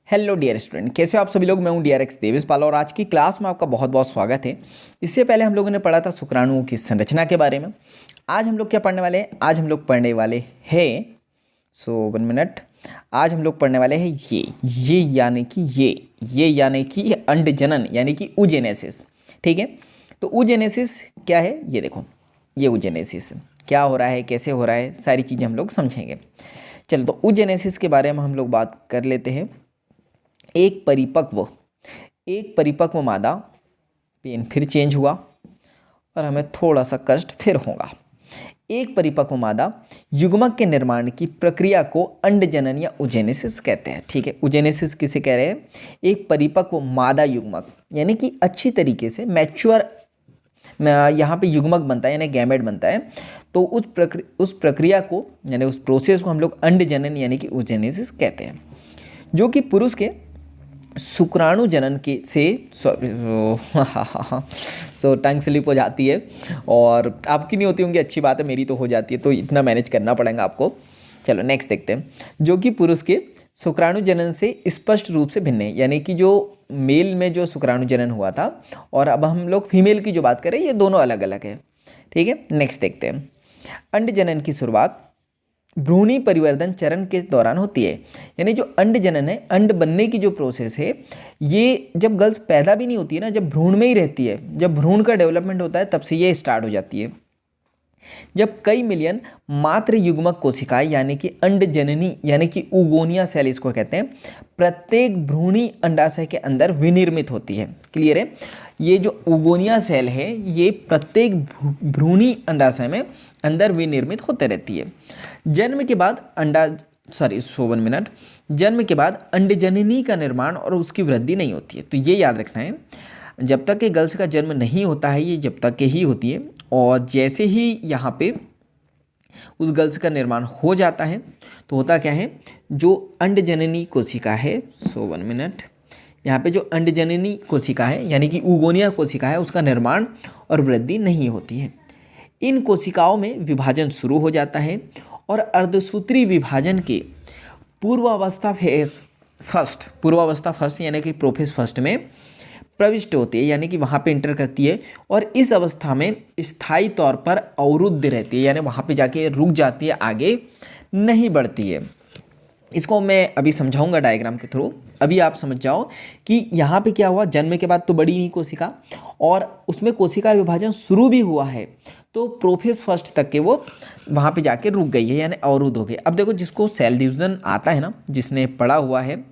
Hello dear student, कैसे हो आप सभी लोग। मैं हूं डीआरएक्स देवेशपाल और आज की क्लास में आपका बहुत बहुत स्वागत है। इससे पहले हम लोगों ने पढ़ा था शुक्राणुओं की संरचना के बारे में। आज हम लोग क्या पढ़ने वाले हैं? आज हम लोग पढ़ने वाले हैं वन मिनट। आज हम लोग पढ़ने वाले हैं ये यानी कि अंडजनन यानी कि ऊजेनेसिस। ठीक है, तो ऊजेनेसिस क्या है ये देखो। ये ऊजेनेसिस क्या हो रहा है, कैसे हो रहा है, सारी चीज़ें हम लोग समझेंगे। चलो, तो ऊजेनेसिस के बारे में हम लोग बात कर लेते हैं। एक परिपक्व मादा, पेन फिर चेंज हुआ और हमें थोड़ा सा कष्ट फिर होगा। एक परिपक्व मादा युग्मक के निर्माण की प्रक्रिया को अंडजनन या ऊजेनेसिस कहते हैं। ठीक है, ऊजेनेसिस किसे कह रहे हैं? एक परिपक्व मादा युग्मक यानी कि अच्छी तरीके से मैच्योर यहाँ पे युग्मक बनता है यानी गैमेट बनता है। तो उस प्रक्रिया को यानी उस प्रोसेस को हम लोग अंडजनन यानी कि ऊजेनेसिस कहते हैं, जो कि पुरुष के शुक्राणु जनन के से टंग स्लिप हो जाती है। और आपकी नहीं होती होंगी, अच्छी बात है, मेरी तो हो जाती है, तो इतना मैनेज करना पड़ेगा आपको। चलो नेक्स्ट देखते हैं। जो कि पुरुष के शुक्राणु जनन से स्पष्ट रूप से भिन्न है, यानी कि जो मेल में जो शुक्राणु जनन हुआ था और अब हम लोग फीमेल की जो बात करें, ये दोनों अलग अलग है। ठीक है, नेक्स्ट देखते हैं। अंड जनन की शुरुआत भ्रूणी परिवर्धन चरण के दौरान होती है। यानी जो अंड जनन है, अंड बनने की जो प्रोसेस है, ये जब गर्ल्स पैदा भी नहीं होती है ना, जब भ्रूण में ही रहती है, जब भ्रूण का डेवलपमेंट होता है तब से ये स्टार्ट हो जाती है। जब कई मिलियन मात्र युग्मक कोशिकाएं यानी कि अंड जननी यानी कि उगोनिया सेल इसको कहते हैं, प्रत्येक भ्रूणी अंडाशय के अंदर विनिर्मित होती है। क्लियर है? ये जो उगोनिया सेल है ये प्रत्येक भ्रूणी अंडाशय में अंदर विनिर्मित होते रहती है। जन्म के बाद जन्म के बाद अंडजननी का निर्माण और उसकी वृद्धि नहीं होती है। तो ये याद रखना है, जब तक कि गर्ल्स का जन्म नहीं होता है ये जब तक के ही होती है, और जैसे ही यहाँ पे उस गर्ल्स का निर्माण हो जाता है तो होता क्या है, जो अंडजननी कोशिका है, यहाँ पे जो अंडजननी कोशिका है यानी कि उगोनिया कोशिका है, उसका निर्माण और वृद्धि नहीं होती है। इन कोशिकाओं में विभाजन शुरू हो जाता है और अर्धसूत्री विभाजन के पूर्वावस्था फर्स्ट यानी कि प्रोफेज फर्स्ट में प्रविष्ट होती है, यानी कि वहाँ पे इंटर करती है और इस अवस्था में स्थायी तौर पर अवरुद्ध रहती है, यानी वहाँ पे जाके रुक जाती है, आगे नहीं बढ़ती है। इसको मैं अभी समझाऊंगा डायग्राम के थ्रू। अभी आप समझ जाओ कि यहाँ पे क्या हुआ। जन्म के बाद तो बड़ी नहीं कोशिका और उसमें कोशिका विभाजन शुरू भी हुआ है, तो प्रोफेज फर्स्ट तक के वो वहाँ पे जाके रुक गई है, यानी अवरुद्ध हो गई। अब देखो, जिसको सेल डिवीज़न आता है ना, जिसने पढ़ा हुआ है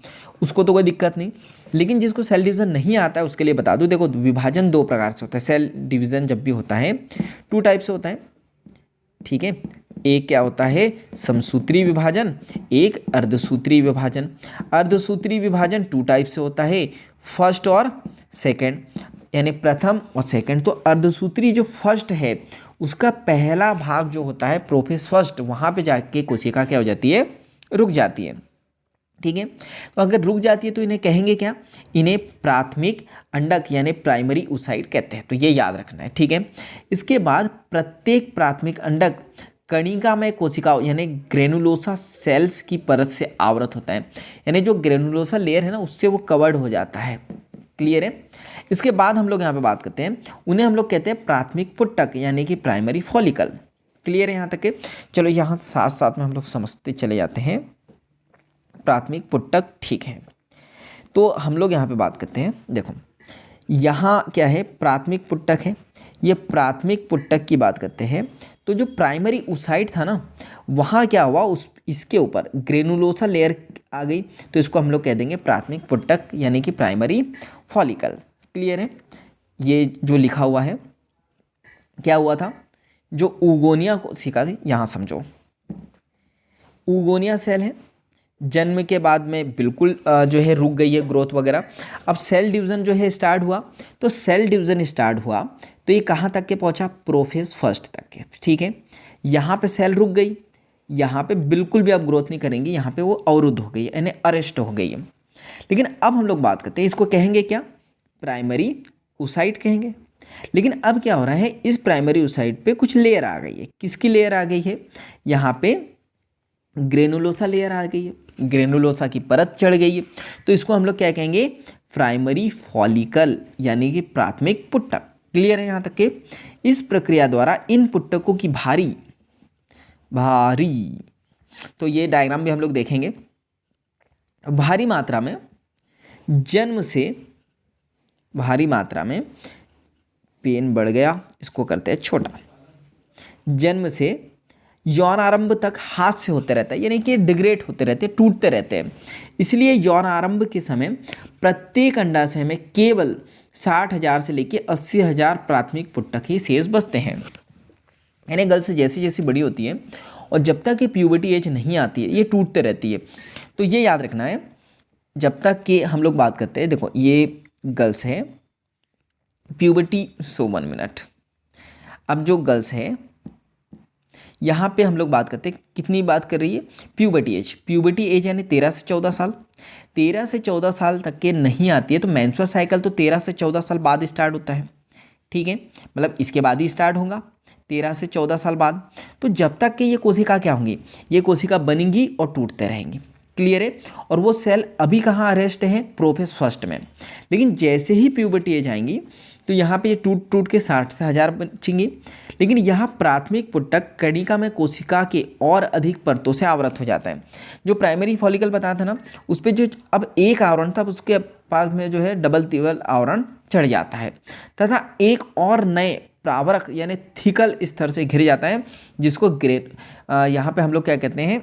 उसको तो कोई दिक्कत नहीं, लेकिन जिसको सेल डिवीज़न नहीं आता है उसके लिए बता दूँ। देखो, विभाजन दो प्रकार से होता है। सेल डिवीज़न जब भी होता है 2 टाइप से होता है। ठीक है, एक क्या होता है, समसूत्री विभाजन, एक अर्धसूत्री विभाजन। अर्धसूत्री विभाजन 2 टाइप से होता है, फर्स्ट और सेकंड, यानी प्रथम और सेकंड। तो अर्धसूत्री जो फर्स्ट है उसका पहला भाग जो होता है प्रोफेज फर्स्ट, वहाँ पे जाके कोशिका क्या हो जाती है, रुक जाती है। ठीक है, तो अगर रुक जाती है तो इन्हें कहेंगे क्या, इन्हें प्राथमिक अंडक यानी प्राइमरी oocyte कहते हैं। तो ये याद रखना है। ठीक है, इसके बाद प्रत्येक प्राथमिक अंडक कणिकामय कोशिकाओं यानी ग्रेनुलोसा सेल्स की परत से आवृत होता है, यानी जो ग्रेनुलोसा लेयर है ना उससे वो कवर्ड हो जाता है। क्लियर है? इसके बाद हम लोग यहाँ पे बात करते हैं, उन्हें हम लोग कहते हैं प्राथमिक पुट्टक यानी कि प्राइमरी फॉलिकल। क्लियर है यहाँ तक के? चलो यहाँ साथ साथ में हम लोग समझते चले जाते हैं। प्राथमिक पुट्टक, ठीक है, तो हम लोग यहाँ पे बात करते हैं। देखो यहाँ क्या है, प्राथमिक पुट्टक है, ये प्राथमिक पुट्टक की बात करते हैं। तो जो प्राइमरी oocyte था ना, वहाँ क्या हुआ, इसके ऊपर ग्रेनुलोसा लेयर आ गई, तो इसको हम लोग कह देंगे प्राथमिक पुट्टक यानी कि प्राइमरी फॉलिकल। क्लियर है? ये जो लिखा हुआ है क्या हुआ था, जो उगोनिया कोशिका थी, यहाँ समझो उगोनिया सेल है, जन्म के बाद में बिल्कुल जो है रुक गई है ग्रोथ वगैरह। अब सेल डिवीज़न जो है स्टार्ट हुआ, तो सेल डिवीज़न स्टार्ट हुआ तो ये कहाँ तक के पहुँचा, प्रोफेज फर्स्ट तक के। ठीक है, यहाँ पे सेल रुक गई, यहाँ पे बिल्कुल भी आप ग्रोथ नहीं करेंगे, यहाँ पे वो अवरुद्ध हो गई है, यानी अरेस्ट हो गई है। लेकिन अब हम लोग बात करते हैं, इसको कहेंगे क्या, प्राइमरी oocyte कहेंगे। लेकिन अब क्या हो रहा है, इस प्राइमरी ओसाइट पे कुछ लेयर आ गई है। किसकी लेयर आ गई है, यहाँ पे ग्रेनुलोसा लेयर आ गई है, ग्रेनुलोसा की परत चढ़ गई है। तो इसको हम लोग क्या कहेंगे, प्राइमरी फॉलिकल यानी कि प्राथमिक पुट्टक। क्लियर है यहाँ तक के। इस प्रक्रिया द्वारा इन पुट्टकों की भारी तो ये डायग्राम भी हम लोग देखेंगे, भारी मात्रा में जन्म से, भारी मात्रा में, पेन बढ़ गया, इसको करते हैं छोटा, जन्म से यौन आरंभ तक हाथ से होते रहता है, यानी कि डिग्रेड होते रहते हैं, टूटते रहते हैं। इसलिए यौन आरंभ के समय प्रत्येक अंडाशय में केवल 60,000 से लेकर 80,000 प्राथमिक पुट्टक ही शेष बचते हैं। यानी गर्ल्स जैसी जैसी बड़ी होती है और जब तक ये प्यूबर्टी एज नहीं आती है, ये टूटते रहती है। तो ये याद रखना है, जब तक कि हम लोग बात करते हैं, देखो ये गर्ल्स है, प्यूबर्टी 1 मिनट। अब जो गर्ल्स है यहाँ पे हम लोग बात करते हैं, कितनी बात कर रही है, प्यूबर्टी एज। प्यूबर्टी एज यानी 13 से 14 साल। 13 से 14 साल तक के नहीं आती है तो मेंस्ट्रुअल साइकिल तो 13 से 14 साल बाद स्टार्ट होता है, ठीक है, मतलब इसके बाद ही स्टार्ट होगा 13 से 14 साल बाद। तो जब तक कि ये कोशिका क्या होंगी, ये कोशिका बनेंगी और टूटते रहेंगी। क्लियर है। और वो सेल अभी कहाँ अरेस्ट है, प्रोफेज फर्स्ट में। लेकिन जैसे ही प्यूबर्टी एज आएंगी तो यहाँ पे ये टूट टूट के 60 से 1000 बचेंगी। लेकिन यहाँ प्राथमिक पुट्टक कणिका में कोशिका के और अधिक परतों से आवृत हो जाता है। जो प्राइमरी फॉलिकल बताया था ना, उस पर जो अब एक आवरण था, उसके पास में जो है डबल तिबल आवरण चढ़ जाता है तथा एक और नए प्रावरक यानी थिकल स्तर से घिर जाता है, जिसको यहाँ पे हम लोग क्या कहते हैं,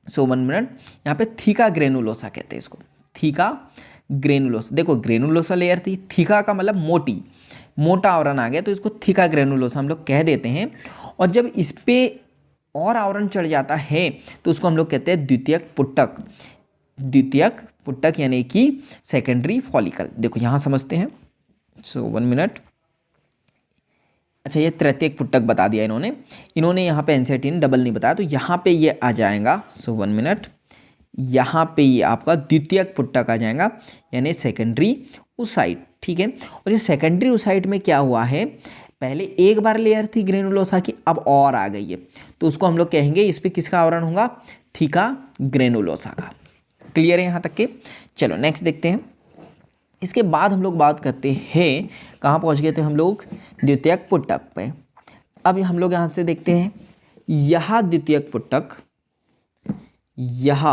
1 मिनट, यहाँ पे थीका ग्रेनुलोसा कहते हैं इसको, थीका ग्रेनुलोसा। देखो ग्रेनुलोसा लेयर थी, थीका का मतलब मोटी, मोटा आवरण आ गया तो इसको थीका ग्रेनुलोसा हम लोग कह देते हैं। और जब इस पे और आवरण चढ़ जाता है तो उसको हम लोग कहते हैं द्वितीयक पुट्टक। द्वितीयक पुट्टक यानी कि सेकेंडरी फॉलिकल। देखो यहाँ समझते हैं, 1 मिनट। अच्छा ये तृतीयक पुट्टक बता दिया इन्होंने यहाँ पे एनसीईआरटी ने डबल नहीं बताया, तो यहाँ पे ये आ जाएगा 1 मिनट, यहाँ पे ये आपका द्वितीयक पुट्टक आ जाएगा यानी सेकेंडरी ओसाइट, ठीक है। और ये सेकेंडरी ओसाइट में क्या हुआ है, पहले एक बार लेयर थी ग्रेनुलोसा की, अब और आ गई है, तो उसको हम लोग कहेंगे इस पे किसका आवरण होगा, थीका ग्रेनुलोसा का। क्लियर है यहाँ तक के। चलो नेक्स्ट देखते हैं। इसके बाद हम लोग बात करते हैं, कहाँ पहुँच गए थे हम लोग, द्वितीयक पुट्टक पे। अब हम लोग यहाँ से देखते हैं, यह द्वितीयक पुट्टक, यह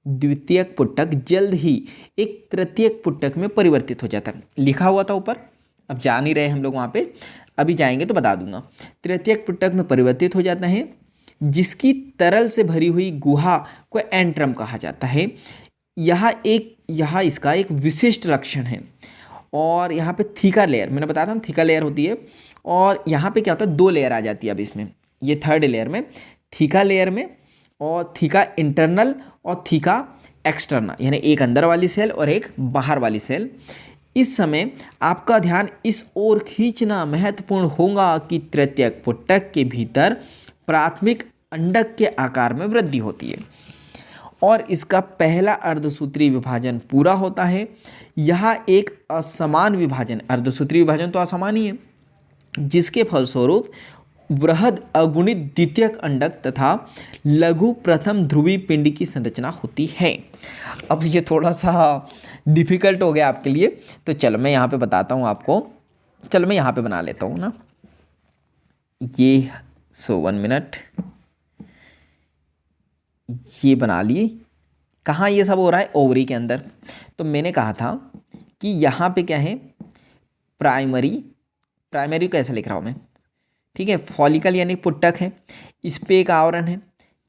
द्वितीयक पुट्टक जल्द ही एक तृतीयक पुट्टक में परिवर्तित हो जाता है। लिखा हुआ था ऊपर, अब जा नहीं रहे हम लोग वहाँ पे, अभी जाएंगे तो बता दूंगा। तृतीयक पुट्टक में परिवर्तित हो जाता है, जिसकी तरल से भरी हुई गुहा को एंट्रम कहा जाता है। यह इसका एक विशिष्ट लक्षण है। और यहाँ पे थीका लेयर, मैंने बताया था थीका लेयर होती है, और यहाँ पे क्या होता है, 2 लेयर आ जाती है अब इसमें, ये थर्ड लेयर में, थीका लेयर में, और थीका इंटरनल और थीका एक्सटर्नल, यानी एक अंदर वाली सेल और एक बाहर वाली सेल। इस समय आपका ध्यान इस ओर खींचना महत्वपूर्ण होगा कि तृतीयक पुट्टक के भीतर प्राथमिक अंडक के आकार में वृद्धि होती है और इसका पहला अर्धसूत्री विभाजन पूरा होता है। यह एक असमान विभाजन, अर्धसूत्री विभाजन तो असमान ही है, जिसके फलस्वरूप बृहद अगुणित द्वितीयक अंडक तथा लघु प्रथम ध्रुवी पिंड की संरचना होती है। अब ये थोड़ा सा डिफिकल्ट हो गया आपके लिए, तो चलो मैं यहाँ पे बताता हूँ आपको। चलो मैं यहाँ पे बना लेता हूँ ना, ये 1 मिनट, ये बना लिए। कहाँ ये सब हो रहा है, ओवरी के अंदर। तो मैंने कहा था कि यहाँ पे क्या है, प्राइमरी को ऐसा लिख रहा हूँ मैं, ठीक है। फॉलिकल यानी पुट्टक है, इस पे एक आवरण है,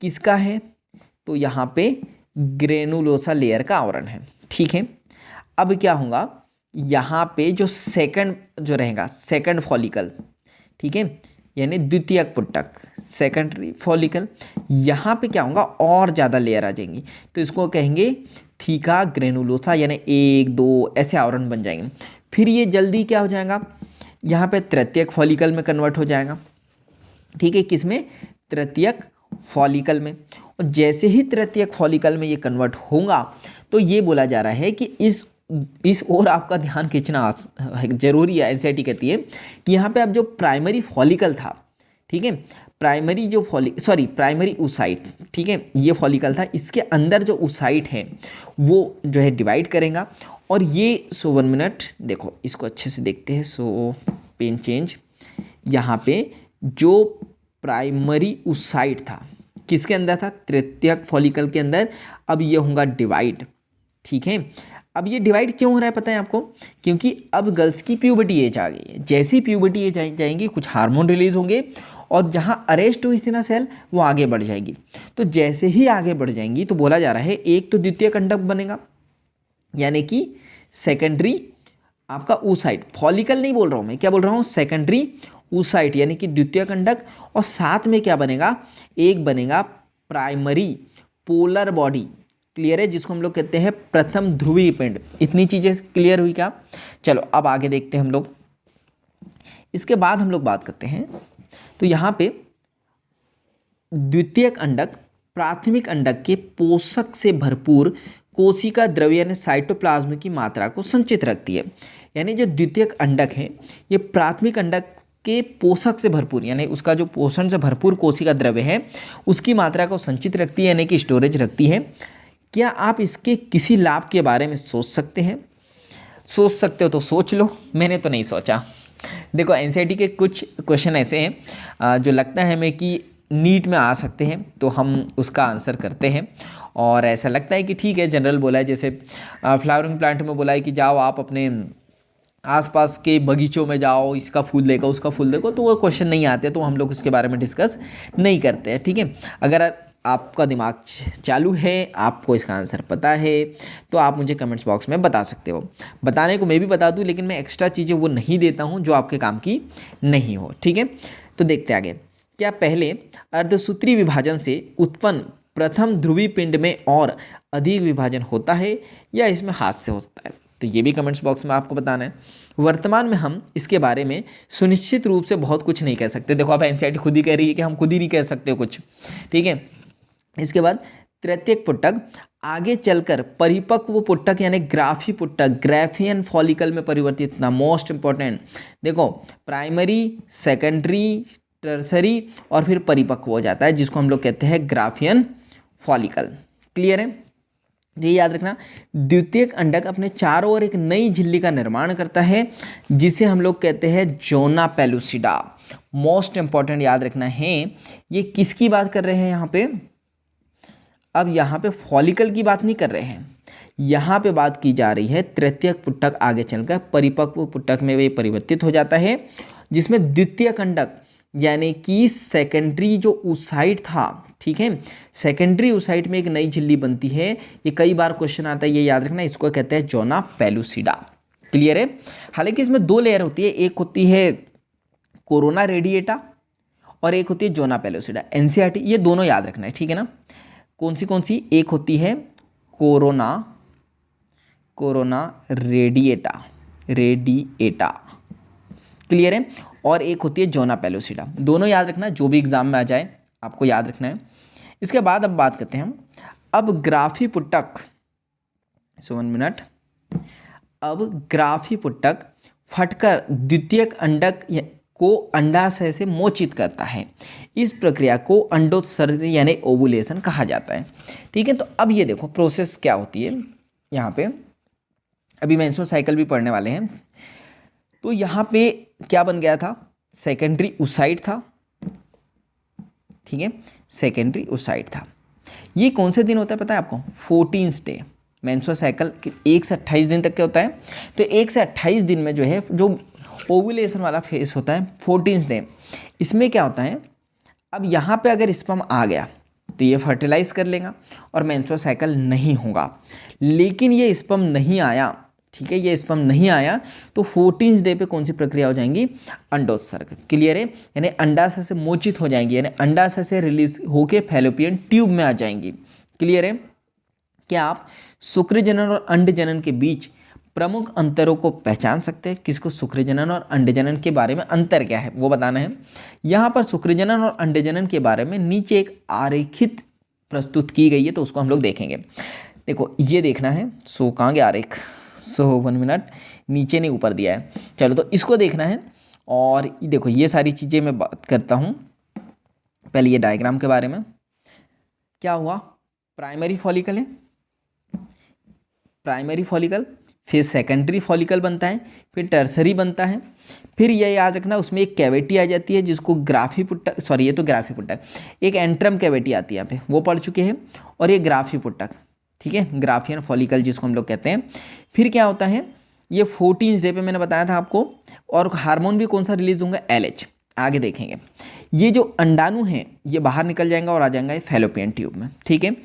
किसका है, तो यहाँ पे ग्रेनुलोसा लेयर का आवरण है, ठीक है। अब क्या होगा, यहाँ पे जो सेकंड जो रहेगा, सेकंड फॉलिकल, ठीक है, यानी द्वितीयक पुट्टक, सेकेंडरी फॉलिकल, यहाँ पे क्या होगा, और ज़्यादा लेयर आ जाएंगी, तो इसको कहेंगे थीका ग्रेनुलोसा, यानी 1 2 ऐसे आवरण बन जाएंगे। फिर ये जल्दी क्या हो जाएगा, यहाँ पे तृतीयक फॉलिकल में कन्वर्ट हो जाएगा, ठीक है, किसमें, तृतीयक फॉलिकल में। और जैसे ही तृतीयक फॉलिकल में ये कन्वर्ट होगा तो ये बोला जा रहा है कि इस इस ओर आपका ध्यान खींचना जरूरी है। एनसीईआरटी कहती है कि यहाँ पे अब जो प्राइमरी फॉलिकल था, ठीक है, प्राइमरी oocyte, ठीक है, ये फॉलिकल था, इसके अंदर जो oocyte है वो जो है डिवाइड करेगा और ये 1 मिनट देखो इसको अच्छे से देखते हैं। पेन चेंज, यहाँ पे जो प्राइमरी oocyte था किसके अंदर था, तृतीयक फॉलिकल के अंदर, अब ये होगा डिवाइड, ठीक है। अब ये डिवाइड क्यों हो रहा है पता है आपको, क्योंकि अब गर्ल्स की प्यूबर्टी एज आ गई है। जैसी प्यूबर्टी एज जाएंगी कुछ हार्मोन रिलीज होंगे और जहाँ अरेस्ट हुई थी ना सेल वो आगे बढ़ जाएगी। तो जैसे ही आगे बढ़ जाएंगी तो बोला जा रहा है एक तो द्वितीय कंडक बनेगा, यानी कि सेकेंडरी आपका oocyte, फॉलिकल नहीं बोल रहा हूँ मैं, क्या बोल रहा हूँ, सेकेंडरी oocyte यानी कि द्वितीय कंडक, और साथ में क्या बनेगा, एक बनेगा प्राइमरी पोलर बॉडी, क्लियर है, जिसको हम लोग कहते हैं प्रथम ध्रुवीय पिंड। इतनी चीज़ें क्लियर हुई क्या। चलो अब आगे देखते हैं हम लोग। इसके बाद हम लोग बात करते हैं, तो यहाँ पे द्वितीयक अंडक प्राथमिक अंडक के पोषक से भरपूर कोशिका द्रव्य यानी साइटोप्लाज्म की मात्रा को संचित रखती है। यानी जो द्वितीयक अंडक है ये प्राथमिक अंडक के पोषक से भरपूर, यानी उसका जो पोषण से भरपूर कोशिका द्रव्य है उसकी मात्रा को संचित रखती है, यानी कि स्टोरेज रखती है। क्या आप इसके किसी लाभ के बारे में सोच सकते हैं? सोच सकते हो तो सोच लो, मैंने तो नहीं सोचा। देखो एनसीईआरटी के कुछ क्वेश्चन ऐसे हैं जो लगता है हमें कि नीट में आ सकते हैं, तो हम उसका आंसर करते हैं। और ऐसा लगता है कि ठीक है, जनरल बोला है, जैसे फ्लावरिंग प्लांट में बोला है कि जाओ आप अपने आसपास के बगीचों में जाओ, इसका फूल देखो उसका फूल देखो, तो वो क्वेश्चन नहीं आते, तो हम लोग इसके बारे में डिस्कस नहीं करते हैं, ठीक है। अगर आपका दिमाग चालू है, आपको इसका आंसर पता है, तो आप मुझे कमेंट्स बॉक्स में बता सकते हो। बताने को मैं भी बता दूं, लेकिन मैं एक्स्ट्रा चीज़ें वो नहीं देता हूं जो आपके काम की नहीं हो, ठीक है। तो देखते आगे। क्या पहले अर्धसूत्री विभाजन से उत्पन्न प्रथम ध्रुवीय पिंड में और अधिक विभाजन होता है या इसमें हाथ से होता है? तो ये भी कमेंट्स बॉक्स में आपको बताना है। वर्तमान में हम इसके बारे में सुनिश्चित रूप से बहुत कुछ नहीं कह सकते। देखो आप एनसीईआरटी खुद ही कह रही है कि हम खुद ही नहीं कह सकते कुछ, ठीक है। इसके बाद तृतीयक पुटक आगे चलकर परिपक्व पुटक यानी ग्राफी पुटक, ग्राफियन फॉलिकल में परिवर्तित होना, मोस्ट इंपॉर्टेंट। देखो प्राइमरी, सेकेंडरी, टर्सरी और फिर परिपक्व हो जाता है, जिसको हम लोग कहते हैं ग्राफियन फॉलिकल। क्लियर है, ये याद रखना। द्वितीयक अंडक अपने चारों ओर एक नई झिल्ली का निर्माण करता है जिसे हम लोग कहते हैं जोना पेलुसिडा। मोस्ट इंपॉर्टेंट याद रखना है। ये किसकी बात कर रहे हैं यहाँ पे? अब यहाँ पे फॉलिकल की बात नहीं कर रहे हैं, यहाँ पे बात की जा रही है तृतीयक पुटक आगे चलकर परिपक्व पुटक में वे परिवर्तित हो जाता है, जिसमें द्वितीयक अंडक यानी कि सेकेंडरी जो oocyte था, ठीक है, सेकेंडरी oocyte में एक नई झिल्ली बनती है। ये कई बार क्वेश्चन आता है, ये याद रखना, इसको कहते हैं जोना पेलुसिडा। क्लियर है। हालांकि इसमें दो लेयर होती है, एक होती है कोरोना रेडिएटा और एक होती है जोना पेलुसिडा। एनसीईआरटी ये दोनों याद रखना है, ठीक है ना। कौन सी? एक होती है कोरोना रेडिएटा, क्लियर है, और एक होती है जोना पेलुसिडा। दोनों याद रखना, जो भी एग्जाम में आ जाए आपको याद रखना है। इसके बाद अब बात करते हैं हम अब ग्राफी पुटक। 1 मिनट। अब ग्राफी पुटक फटकर द्वितीयक अंडक को अंडाशय से मोचित करता है। इस प्रक्रिया को अंडोत्सर्जन यानी ओवुलेशन कहा जाता है, ठीक है। तो अब ये देखो प्रोसेस क्या होती है यहाँ पे। अभी मेंस्ट्रुअल साइकिल भी पढ़ने वाले हैं। तो यहाँ पे क्या बन गया था? सेकेंडरी oocyte था, ठीक है, सेकेंडरी oocyte था। ये कौन से दिन होता है पता है आपको? 14th day. मेंस्ट्रुअल साइकिल 1 से 28 दिन तक के होता है। तो 1 से 28 दिन में जो है जो ओवुलेशन वाला फेज होता है 14th डे। इसमें क्या होता है, अब यहाँ पे अगर स्पर्म आ गया तो ये फर्टिलाइज कर लेगा और मेंस्ट्रुअल साइकिल नहीं होगा। लेकिन ये स्पर्म नहीं आया, ठीक है, ये स्पर्म नहीं आया, तो 14th डे पे कौन सी प्रक्रिया हो जाएंगी? अंडोत्सर्ग। क्लियर है, यानी अंडाशय से मोचित हो जाएंगी, यानी अंडाशय से रिलीज होके फैलोपियन ट्यूब में आ जाएंगी। क्लियर है। क्या आप शुक्र जनन और अंड जनन के बीच प्रमुख अंतरों को पहचान सकते हैं? किसको? शुक्र जनन और अंड जनन के बारे में अंतर क्या है वो बताना है। यहाँ पर शुक्र जनन और अंड जनन के बारे में नीचे एक आरेखित प्रस्तुत की गई है, तो उसको हम लोग देखेंगे। देखो ये देखना है। सो कहाँ गया आरेख? सो 1 मिनट, नीचे नहीं ऊपर दिया है। चलो तो इसको देखना है। और देखो ये सारी चीज़ें मैं बात करता हूँ। पहले ये डायग्राम के बारे में, क्या हुआ, प्राइमरी फॉलिकल है, प्राइमरी फॉलिकल, फिर सेकेंडरी फॉलिकल बनता है, फिर टर्सरी बनता है, फिर यह याद रखना उसमें एक कैविटी आ जाती है जिसको ग्राफी पुट्टक, सॉरी ये तो ग्राफी पुट्टक, एक एंट्रम कैविटी आती है यहाँ पे, वो पढ़ चुके हैं। और ये ग्राफी पुट्टक, ठीक है, ग्राफियन फॉलिकल जिसको हम लोग कहते हैं। फिर क्या होता है, ये 14 डे पे मैंने बताया था आपको। और हार्मोन भी कौन सा रिलीज होगा, LH, आगे देखेंगे। ये जो अंडाणु है ये बाहर निकल जाएगा और आ जाएगा फैलोपियन ट्यूब में, ठीक है।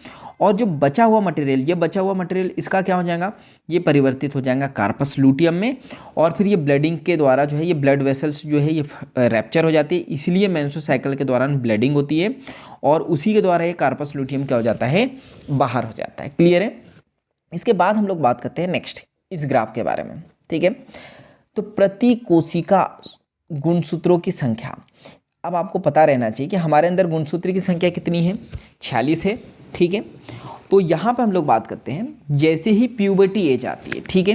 और जो बचा हुआ मटेरियल, ये बचा हुआ मटेरियल इसका क्या हो जाएगा, ये परिवर्तित हो जाएगा कार्पस लूटियम में। और फिर ये ब्लडिंग के द्वारा जो है ये ब्लड वेसल्स जो है ये रैप्चर हो जाती है, इसलिए मेंस्ट्रुअल साइकिल के दौरान ब्लीडिंग होती है और उसी के द्वारा ये कार्पस लूटियम क्या हो जाता है, बाहर हो जाता है। क्लियर है। इसके बाद हम लोग बात करते हैं नेक्स्ट इस ग्राफ के बारे में, ठीक है। तो प्रति कोशिका गुणसूत्रों की संख्या, अब आपको पता रहना चाहिए कि हमारे अंदर गुणसूत्र की संख्या कितनी है, 46 है, ठीक है। तो यहाँ पे हम लोग बात करते हैं जैसे ही प्यूबर्टी एज आती है, ठीक है।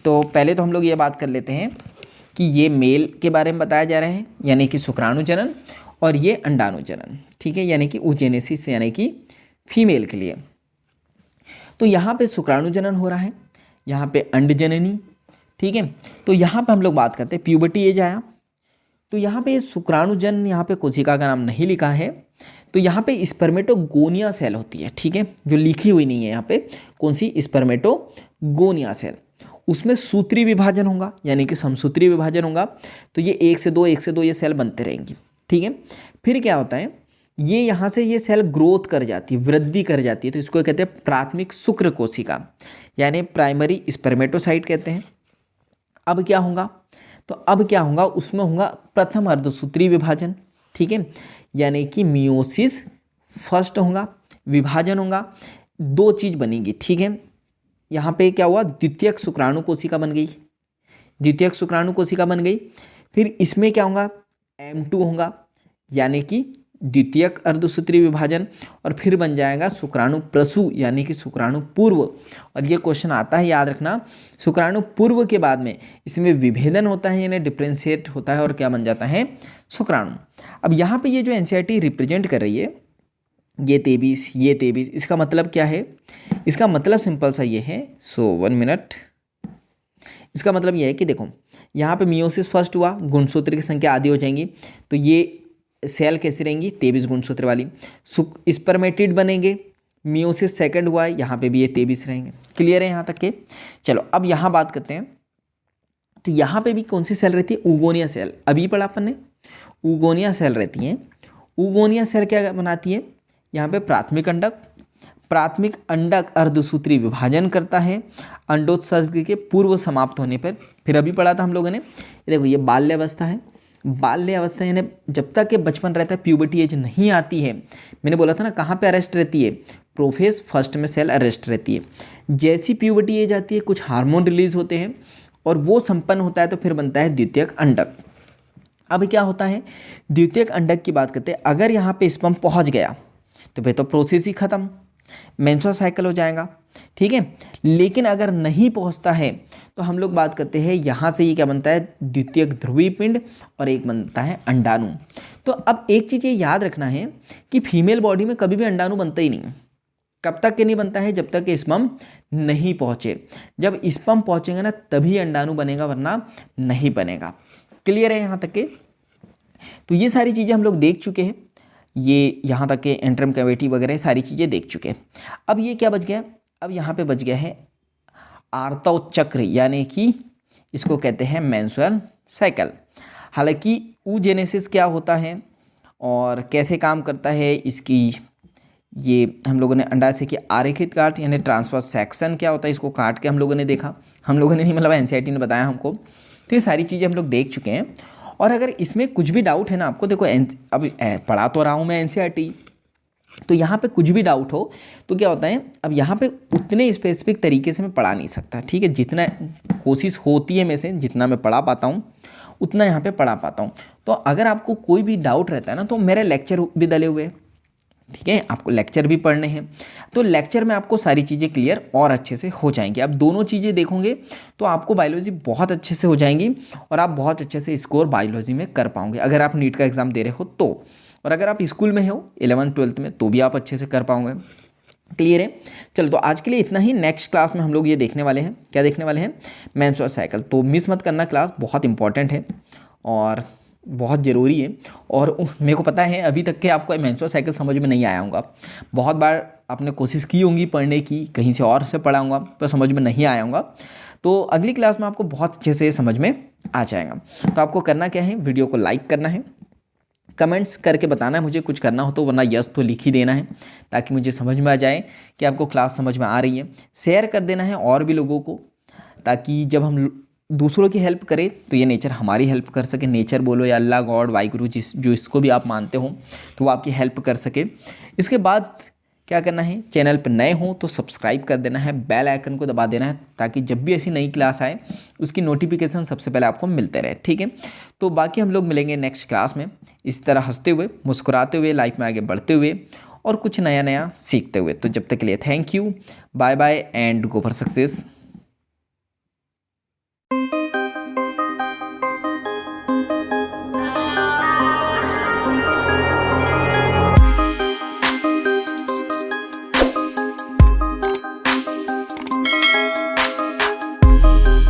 तो पहले तो हम लोग ये बात कर लेते हैं कि ये मेल के बारे में बताया जा रहा है, यानी कि शुक्राणु जनन, और ये अंडाणु जनन, ठीक है, यानी कि oogenesis यानी कि फीमेल के लिए। तो यहाँ पे शुक्राणु जनन हो रहा है, यहाँ पे अंड जननी, ठीक है। तो यहाँ पे हम लोग बात करते हैं प्यूबर्टी एज आया, तो यहाँ पे शुक्राणुजन, यहाँ पे कोशिका का नाम नहीं लिखा है, तो यहाँ पे स्पर्मेटोगोनिया सेल होती है, ठीक है, जो लिखी हुई नहीं है यहाँ पे, कौन सी, स्पर्मेटोगोनिया सेल। उसमें सूत्री विभाजन होगा, यानी कि समसूत्री विभाजन होगा। तो ये 1 से 2 1 से 2 ये सेल बनते रहेंगी, ठीक है। फिर क्या होता है, ये यहाँ से ये सेल ग्रोथ कर जाती है, वृद्धि कर जाती है, तो इसको कहते हैं प्राथमिक शुक्र कोशिका, यानी प्राइमरी स्पर्मेटोसाइट कहते हैं। अब क्या होगा, तो अब क्या होगा, उसमें होगा प्रथम अर्धसूत्री विभाजन, ठीक है, यानी कि मियोसिस फर्स्ट होगा, विभाजन होगा, 2 चीज़ बनेगी, ठीक है। यहाँ पे क्या हुआ, द्वितीयक शुक्राणु कोशिका बन गई, द्वितीयक शुक्राणु कोशिका बन गई। फिर इसमें क्या होगा, M2 होगा, यानी कि द्वितीयक अर्धसूत्री विभाजन, और फिर बन जाएगा शुक्राणु प्रसु, यानी कि शुक्राणु पूर्व। और ये क्वेश्चन आता है, याद रखना, शुक्राणु पूर्व के बाद में इसमें विभेदन होता है, यानी डिफ्रेंशिएट होता है, और क्या बन जाता है, शुक्राणु। अब यहाँ पे ये जो NCERT रिप्रेजेंट कर रही है, ये 23, ये 23, इसका मतलब क्या है, इसका मतलब सिंपल सा ये है, सो 1 मिनट, इसका मतलब ये है कि देखो यहाँ पे मियोसिस फर्स्ट हुआ, गुणसूत्र की संख्या आधी हो जाएंगी, तो ये सेल कैसी रहेंगी, 23 गुणसूत्र वाली। स्पर्मेटिड बनेंगे, मियोसिस सेकंड हुआ है, यहाँ पे भी ये 23 रहेंगे। क्लियर है यहाँ तक के। चलो अब यहाँ बात करते हैं, तो यहाँ पे भी कौन सी सेल रहती है, ऊगोनिया सेल, अभी पढ़ा अपन ने, ऊगोनिया सेल रहती हैं। ऊगोनिया सेल क्या बनाती है, यहाँ पे प्राथमिक अंडक, प्राथमिक अंडक अर्धसूत्री विभाजन करता है अंडोत्सर्ग के पूर्व समाप्त होने पर। फिर अभी पढ़ा था हम लोगों ने, देखो ये बाल्यावस्था है, बाल्यावस्था यानी जब तक के बचपन रहता है, प्यूबर्टी एज नहीं आती है। मैंने बोला था ना कहाँ पे अरेस्ट रहती है, प्रोफेस फर्स्ट में सेल अरेस्ट रहती है। जैसी प्यूबर्टी एज आती है कुछ हार्मोन रिलीज होते हैं और वो संपन्न होता है, तो फिर बनता है द्वितीयक अंडक। अब क्या होता है, द्वितीयक अंडक की बात करते हैं, अगर यहाँ पे स्पर्म पहुँच गया तो फिर तो प्रोसेस ही खत्म, मेंस्ट्रुअल साइकिल हो जाएगा, ठीक है। लेकिन अगर नहीं पहुंचता है तो हम लोग बात करते हैं यहाँ से ये क्या बनता है, द्वितीयक ध्रुवीय पिंड, और एक बनता है अंडाणु। तो अब एक चीज़ ये याद रखना है कि फीमेल बॉडी में कभी भी अंडाणु बनता ही नहीं। कब तक के नहीं बनता है, जब तक कि स्पर्म नहीं पहुँचे। जब स्पर्म पहुँचेगा ना तभी अंडाणु बनेगा, वरना नहीं बनेगा। क्लियर है यहाँ तक के। तो ये सारी चीज़ें हम लोग देख चुके हैं, ये यहाँ तक के एंट्रम कैविटी वगैरह सारी चीज़ें देख चुके हैं। अब ये क्या बच गया, अब यहाँ पे बच गया है आर्तव चक्र, यानी कि इसको कहते हैं मेंस्ट्रुअल साइकिल। हालांकि oogenesis क्या होता है और कैसे काम करता है, इसकी ये हम लोगों ने अंडाशय की आरेखित काट यानी ट्रांसवर्स सेक्शन क्या होता है, इसको काट के हम लोगों ने देखा, हम लोगों ने नहीं मतलब NCERT ने बताया हमको। तो ये सारी चीज़ें हम लोग देख चुके हैं। और अगर इसमें कुछ भी डाउट है ना आपको, देखो अब पढ़ा तो रहा हूँ मैं NCERT, तो यहाँ पे कुछ भी डाउट हो तो क्या होता है, अब यहाँ पे उतने स्पेसिफिक तरीके से मैं पढ़ा नहीं सकता, ठीक है। जितना कोशिश होती है मैं से, जितना मैं पढ़ा पाता हूँ उतना यहाँ पे पढ़ा पाता हूँ। तो अगर आपको कोई भी डाउट रहता है ना, तो मेरे लेक्चर भी डले हुए हैं, ठीक है, आपको लेक्चर भी पढ़ने हैं, तो लेक्चर में आपको सारी चीज़ें क्लियर और अच्छे से हो जाएंगी। आप दोनों चीज़ें देखोगे तो आपको बायोलॉजी बहुत अच्छे से हो जाएंगी और आप बहुत अच्छे से स्कोर बायोलॉजी में कर पाओगे अगर आप नीट का एग्ज़ाम दे रहे हो तो। और अगर आप स्कूल में हो 11th-12th में तो भी आप अच्छे से कर पाओगे। क्लियर है? चलो तो आज के लिए इतना ही। नेक्स्ट क्लास में हम लोग ये देखने वाले हैं, क्या देखने वाले हैं, मेंस्ट्रुअल साइकिल। तो मिस मत करना, क्लास बहुत इंपॉर्टेंट है और बहुत ज़रूरी है। और मेरे को पता है अभी तक के आपको मेंस्ट्रुअल साइकिल समझ में नहीं आया होगा, बहुत बार आपने कोशिश की होंगी पढ़ने की, कहीं से और से पढ़ा होगा पर समझ में नहीं आया होगा। तो अगली क्लास में आपको बहुत अच्छे से समझ में आ जाएगा। तो आपको करना क्या है, वीडियो को लाइक करना है, कमेंट्स करके बताना है मुझे कुछ करना हो तो, वरना यस तो लिख ही देना है ताकि मुझे समझ में आ जाए कि आपको क्लास समझ में आ रही है। शेयर कर देना है और भी लोगों को, ताकि जब हम दूसरों की हेल्प करें तो ये नेचर हमारी हेल्प कर सके। नेचर बोलो या अल्लाह, गॉड, वाहिगुरु, जो इसको भी आप मानते हो तो वो आपकी हेल्प कर सके। इसके बाद क्या करना है, चैनल पर नए हो तो सब्सक्राइब कर देना है, बेल आइकन को दबा देना है ताकि जब भी ऐसी नई क्लास आए उसकी नोटिफिकेशन सबसे पहले आपको मिलते रहे। ठीक है, तो बाकी हम लोग मिलेंगे नेक्स्ट क्लास में इस तरह हंसते हुए, मुस्कुराते हुए, लाइफ में आगे बढ़ते हुए और कुछ नया नया सीखते हुए। तो जब तक के लिए thank you, bye bye and go for success.